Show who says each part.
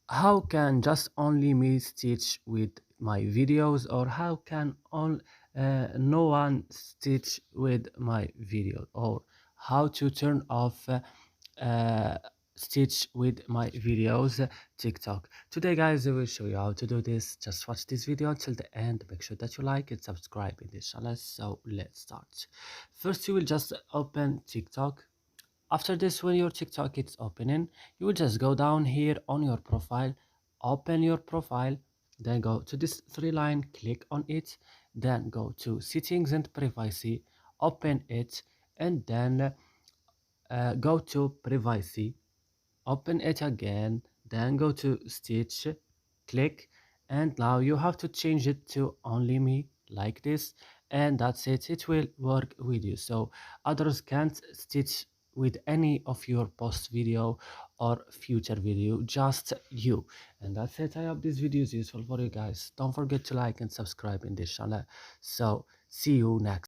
Speaker 1: how can just only me stitch with my videos, or how can no one stitch with my video, or how to turn off uh, stitch with my videos TikTok. Today guys, I will show you how to do this. Just watch this video until the end, make sure that you like and subscribe in this channel. So let's start. First, you will just open TikTok. After this, when your TikTok is opening, you will just go down here on your profile, open your profile, then go to this three line, click on it, then go to settings and privacy, open it, and then go to privacy, open it again, then go to stitch, click, and now you have to change it to only me like this, and that's it. It will work with you, so others can't stitch with any of your post video or future video, just you. And that's it. I hope this video is useful for you guys. Don't forget to like and subscribe in this channel. So see you next.